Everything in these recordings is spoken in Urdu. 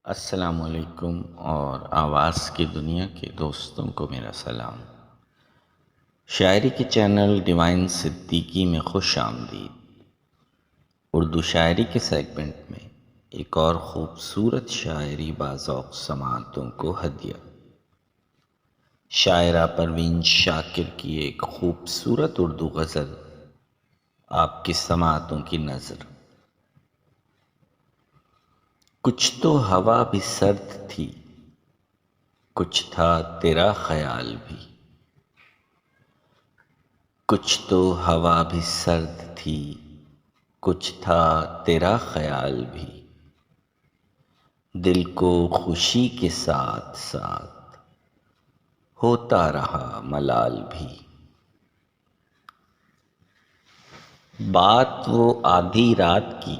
السلام علیکم اور آواز کی دنیا کے دوستوں کو میرا سلام۔ شاعری کے چینل ڈیوائن صدیقی میں خوش آمدید۔ اردو شاعری کے سیگمنٹ میں ایک اور خوبصورت شاعری باذوق سماعتوں کو ہدیہ۔ شاعرہ پروین شاکر کی ایک خوبصورت اردو غزل آپ کی سماعتوں کی نظر۔ کچھ تو ہوا بھی سرد تھی، کچھ تھا تیرا خیال بھی۔ کچھ تو ہوا بھی سرد تھی، کچھ تھا تیرا خیال بھی۔ دل کو خوشی کے ساتھ ساتھ ہوتا رہا ملال بھی۔ بات وہ آدھی رات کی،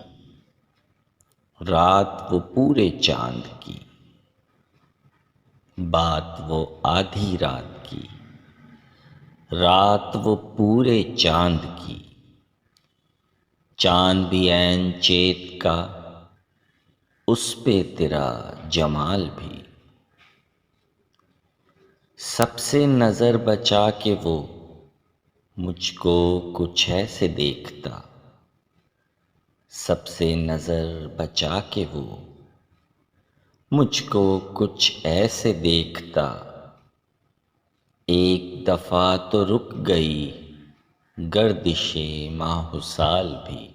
رات وہ پورے چاند کی۔ بات وہ آدھی رات کی، رات وہ پورے چاند کی۔ چاند بھی عین چیت کا، اس پہ تیرا جمال بھی۔ سب سے نظر بچا کے وہ مجھ کو کچھ ایسے دیکھتا۔ سب سے نظر بچا کے وہ مجھ کو کچھ ایسے دیکھتا۔ ایک دفعہ تو رک گئی گردش ماہ و سال بھی۔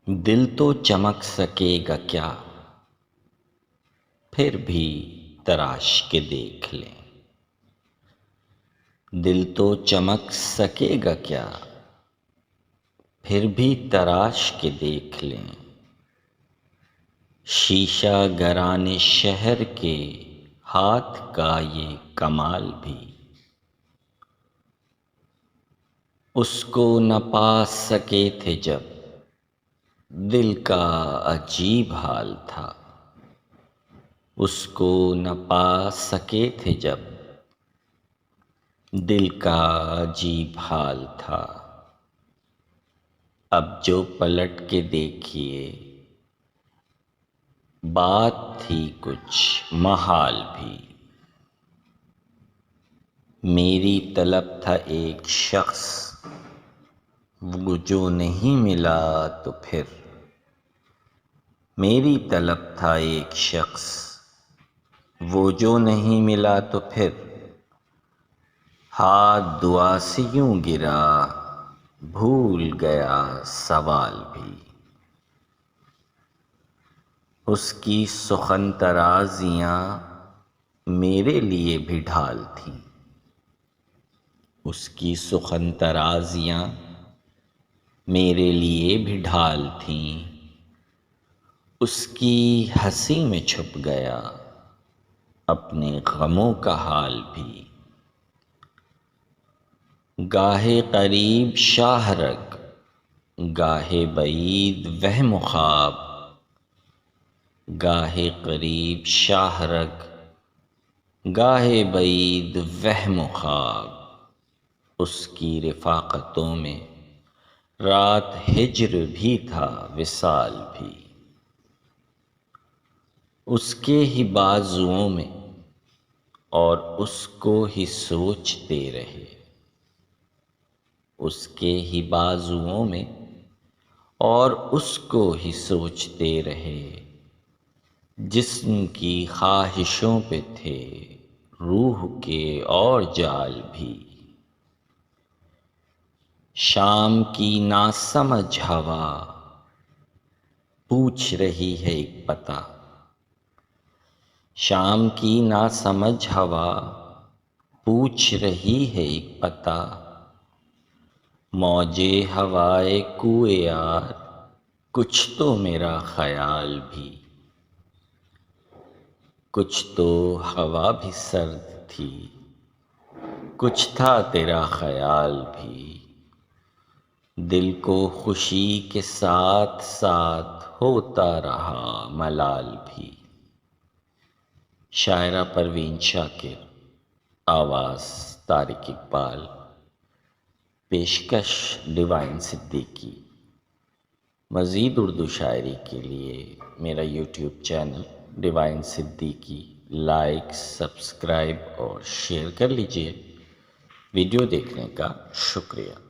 دل تو چمک سکے گا کیا، پھر بھی تراش کے دیکھ لیں۔ دل تو چمک سکے گا کیا، پھر بھی تراش کے دیکھ لیں۔ شیشہ گران شہر کے ہاتھ کا یہ کمال بھی۔ اس کو نہ پا سکے تھے جب، دل کا عجیب حال تھا۔ اس کو نہ پا سکے تھے جب، دل کا عجیب حال تھا۔ اب جو پلٹ کے دیکھیے، بات تھی کچھ محال بھی۔ میری طلب تھا ایک شخص، وہ جو نہیں ملا تو پھر۔ میری طلب تھا ایک شخص، وہ جو نہیں ملا تو پھر۔ ہاتھ دعا سے یوں گرا، بھول گیا سوال بھی۔ اس کی سخن طرازیاں میرے لیے بھی ڈھال تھیں۔ اس کی سخن طرازیاں میرے لیے بھی ڈھال تھیں۔ اس کی ہنسی میں چھپ گیا اپنے غموں کا حال بھی۔ گاہے قریب شاہ رگ، گاہے بعید وہم و خواب۔ گاہے قریب شاہ رگ، گاہے بعید وہم و خواب۔ اس کی رفاقتوں میں رات ہجر بھی تھا وصال بھی۔ اس کے ہی بازوؤں میں اور اس کو ہی سوچتے رہے۔ اس کے ہی بازوؤں میں اور اس کو ہی سوچتے رہے۔ جسم کی خواہشوں پہ تھے روح کے اور جال بھی۔ شام کی ناسمجھ ہوا پوچھ رہی ہے ایک پتہ۔ شام کی ناسمجھ ہوا پوچھ رہی ہے ایک پتہ۔ موجے ہوائے کوئے یار، کچھ تو میرا خیال بھی۔ کچھ تو ہوا بھی سرد تھی، کچھ تھا تیرا خیال بھی۔ دل کو خوشی کے ساتھ ساتھ ہوتا رہا ملال بھی۔ شاعرہ پروین شاکر، آواز طارق اقبال، پیشکش ڈیوائن صدیقی۔ مزید اردو شاعری کے لیے میرا YouTube channel divine Siddiqui like, subscribe اور شیئر کر لیجئے۔ ویڈیو دیکھنے کا شکریہ۔